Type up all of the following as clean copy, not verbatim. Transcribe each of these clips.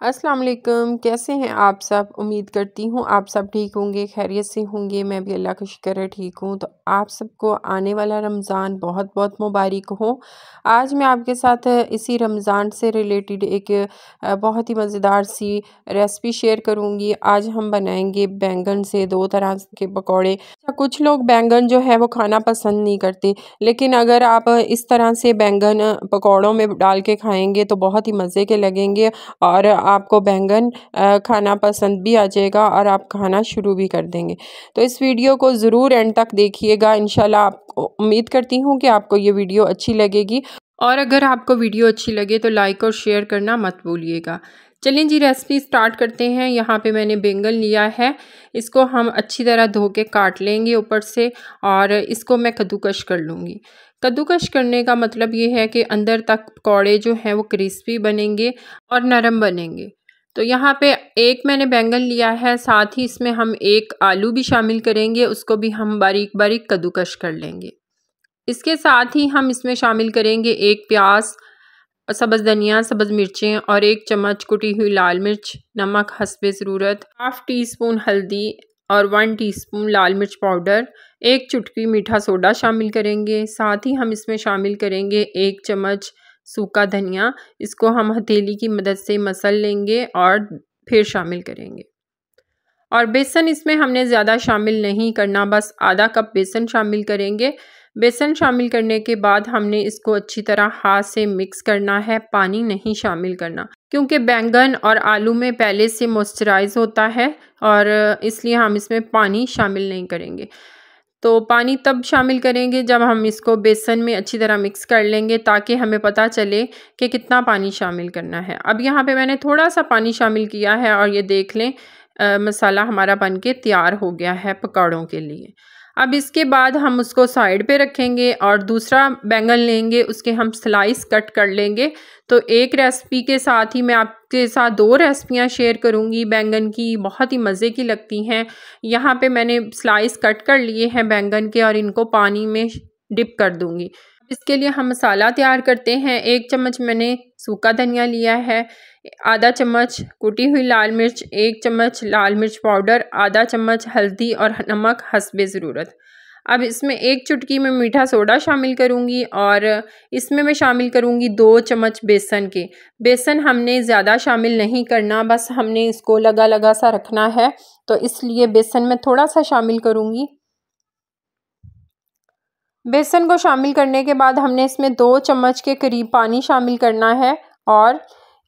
अस्सलाम वालेकुम। कैसे हैं आप सब? उम्मीद करती हूँ आप सब ठीक होंगे, खैरियत से होंगे। मैं भी अल्लाह का शुक्र है ठीक हूँ। तो आप सबको आने वाला रमज़ान बहुत बहुत मुबारक हो। आज मैं आपके साथ इसी रमज़ान से रिलेटेड एक बहुत ही मज़ेदार सी रेसिपी शेयर करूँगी। आज हम बनाएंगे बैंगन से 2 तरह के पकौड़े। कुछ लोग बैंगन जो है वो खाना पसंद नहीं करते, लेकिन अगर आप इस तरह से बैंगन पकौड़ों में डाल के खाएंगे तो बहुत ही मज़े के लगेंगे और आपको बैंगन खाना पसंद भी आ जाएगा और आप खाना शुरू भी कर देंगे। तो इस वीडियो को ज़रूर एंड तक देखिएगा। इंशाल्लाह आपको उम्मीद करती हूँ कि आपको ये वीडियो अच्छी लगेगी और अगर आपको वीडियो अच्छी लगे तो लाइक और शेयर करना मत भूलिएगा। चलिए जी रेसिपी स्टार्ट करते हैं। यहाँ पे मैंने बैंगन लिया है, इसको हम अच्छी तरह धो के काट लेंगे ऊपर से और इसको मैं कद्दूकश कर लूँगी। कद्दूकश करने का मतलब ये है कि अंदर तक पकौड़े जो हैं वो क्रिस्पी बनेंगे और नरम बनेंगे। तो यहाँ पे एक मैंने बैंगन लिया है, साथ ही इसमें हम एक आलू भी शामिल करेंगे, उसको भी हम बारीक बारीक कद्दूकश कर लेंगे। इसके साथ ही हम इसमें शामिल करेंगे एक प्याज, सब्ज़ धनिया, सब्ज़ मिर्चें और 1 चम्मच कुटी हुई लाल मिर्च, नमक हस्बे ज़रूरत, हाफ़ टी स्पून हल्दी और 1 टीस्पून लाल मिर्च पाउडर, 1 चुटकी मीठा सोडा शामिल करेंगे। साथ ही हम इसमें शामिल करेंगे 1 चम्मच सूखा धनिया, इसको हम हथेली की मदद से मसल लेंगे और फिर शामिल करेंगे। और बेसन इसमें हमने ज़्यादा शामिल नहीं करना, बस आधा कप बेसन शामिल करेंगे। बेसन शामिल करने के बाद हमने इसको अच्छी तरह हाथ से मिक्स करना है, पानी नहीं शामिल करना, क्योंकि बैंगन और आलू में पहले से मॉइस्चराइज होता है और इसलिए हम इसमें पानी शामिल नहीं करेंगे। तो पानी तब शामिल करेंगे जब हम इसको बेसन में अच्छी तरह मिक्स कर लेंगे, ताकि हमें पता चले कि कितना पानी शामिल करना है। अब यहाँ पे मैंने थोड़ा सा पानी शामिल किया है और ये देख लें मसाला हमारा बनके तैयार हो गया है पकौड़ों के लिए। अब इसके बाद हम उसको साइड पे रखेंगे और दूसरा बैंगन लेंगे, उसके हम स्लाइस कट कर लेंगे। तो एक रेसिपी के साथ ही मैं आपके साथ 2 रेसिपियाँ शेयर करूँगी बैंगन की, बहुत ही मज़े की लगती हैं। यहाँ पे मैंने स्लाइस कट कर लिए हैं बैंगन के और इनको पानी में डिप कर दूँगी। इसके लिए हम मसाला तैयार करते हैं। 1 चम्मच मैंने सूखा धनिया लिया है, आधा चम्मच कुटी हुई लाल मिर्च, 1 चम्मच लाल मिर्च पाउडर, आधा चम्मच हल्दी और नमक हस्बे ज़रूरत। अब इसमें 1 चुटकी में मीठा सोडा शामिल करूँगी और इसमें मैं शामिल करूँगी 2 चम्मच बेसन के। बेसन हमने ज़्यादा शामिल नहीं करना, बस हमने इसको लगा लगा सा रखना है, तो इसलिए बेसन में थोड़ा सा शामिल करूँगी। बेसन को शामिल करने के बाद हमने इसमें 2 चम्मच के करीब पानी शामिल करना है और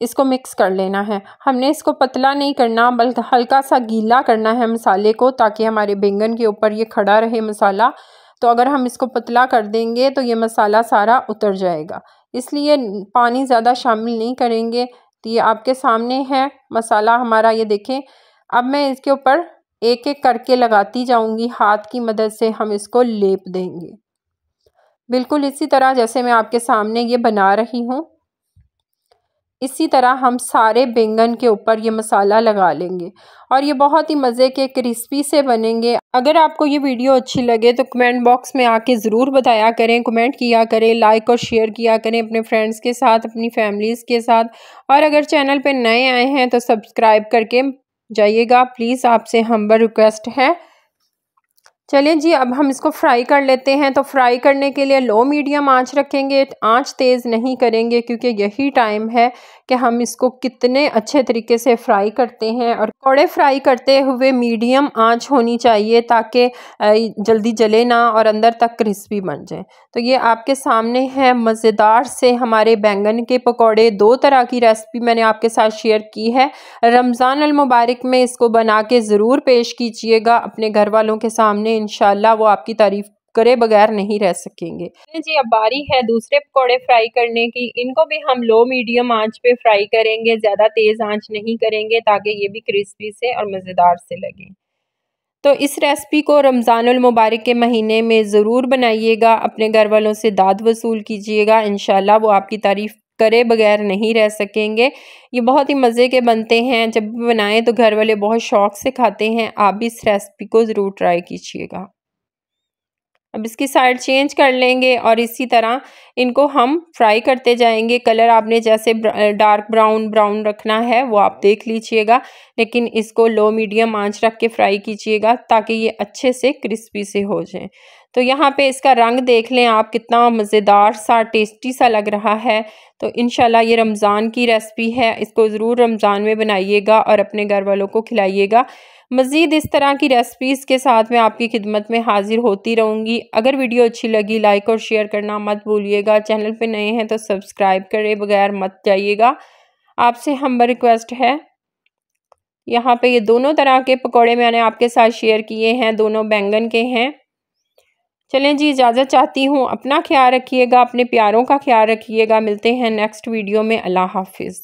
इसको मिक्स कर लेना है। हमने इसको पतला नहीं करना, बल्कि हल्का सा गीला करना है मसाले को, ताकि हमारे बैंगन के ऊपर ये खड़ा रहे मसाला। तो अगर हम इसको पतला कर देंगे तो ये मसाला सारा उतर जाएगा, इसलिए पानी ज़्यादा शामिल नहीं करेंगे। तो ये आपके सामने है मसाला हमारा, ये देखें। अब मैं इसके ऊपर एक एक करके लगाती जाऊँगी, हाथ की मदद से हम इसको लेप देंगे, बिल्कुल इसी तरह जैसे मैं आपके सामने ये बना रही हूँ। इसी तरह हम सारे बैंगन के ऊपर ये मसाला लगा लेंगे और ये बहुत ही मज़े के क्रिस्पी से बनेंगे। अगर आपको ये वीडियो अच्छी लगे तो कमेंट बॉक्स में आके ज़रूर बताया करें, कमेंट किया करें, लाइक और शेयर किया करें अपने फ्रेंड्स के साथ, अपनी फैमिलीज़ के साथ। और अगर चैनल पे नए आए हैं तो सब्सक्राइब करके जाइएगा, प्लीज़ आपसे हम्बल रिक्वेस्ट है। चलें जी, अब हम इसको फ्राई कर लेते हैं। तो फ्राई करने के लिए लो मीडियम आंच रखेंगे, आंच तेज़ नहीं करेंगे, क्योंकि यही टाइम है कि हम इसको कितने अच्छे तरीके से फ्राई करते हैं। और पकौड़े फ्राई करते हुए मीडियम आंच होनी चाहिए, ताकि जल्दी जले ना और अंदर तक क्रिस्पी बन जाए। तो ये आपके सामने है मज़ेदार से हमारे बैंगन के पकौड़े। 2 तरह की रेसिपी मैंने आपके साथ शेयर की है। रमज़ान अल मुबारक में इसको बना के ज़रूर पेश कीजिएगा अपने घर वालों के सामने, इंशाल्लाह वो आपकी तारीफ करे बगैर नहीं रह सकेंगे। जी, अब बारी है दूसरे पकौड़े फ्राई करने की। इनको भी हम लो मीडियम आंच पे फ्राई करेंगे, ज़्यादा तेज़ आंच नहीं करेंगे, ताकि ये भी क्रिस्पी से और मज़ेदार से लगे। तो इस रेसिपी को रमज़ानुल मुबारक के महीने में ज़रूर बनाइएगा, अपने घर वालों से दाद वसूल कीजिएगा, इंशाल्लाह वो आपकी तारीफ़ करे बगैर नहीं रह सकेंगे। ये बहुत ही मज़े के बनते हैं, जब भी बनाएं तो घर वाले बहुत शौक़ से खाते हैं। आप भी इस रेसिपी को ज़रूर ट्राई कीजिएगा। अब इसकी साइड चेंज कर लेंगे और इसी तरह इनको हम फ्राई करते जाएंगे। कलर आपने जैसे डार्क ब्राउन रखना है वो आप देख लीजिएगा, लेकिन इसको लो मीडियम आंच रख के फ्राई कीजिएगा ताकि ये अच्छे से क्रिस्पी से हो जाए। तो यहाँ पे इसका रंग देख लें आप, कितना मज़ेदार सा टेस्टी सा लग रहा है। तो इंशाल्लाह ये रमज़ान की रेसिपी है, इसको ज़रूर रमज़ान में बनाइएगा और अपने घर वालों को खिलाइएगा। मज़ीद इस तरह की रेसिपीज़ के साथ मैं आपकी खिदमत में हाजिर होती रहूँगी। अगर वीडियो अच्छी लगी लाइक और शेयर करना मत भूलिएगा। चैनल पे नए हैं तो सब्सक्राइब करे बगैर मत जाइएगा। आपसे हम्बल रिक्वेस्ट है। यहाँ पे ये दोनों तरह के पकौड़े मैंने आपके साथ शेयर किए हैं, दोनों बैंगन के हैं। चलें जी, इजाज़त चाहती हूँ। अपना ख्याल रखिएगा, अपने प्यारों का ख्याल रखिएगा। मिलते हैं नेक्स्ट वीडियो में। अल्लाह हाफिज़।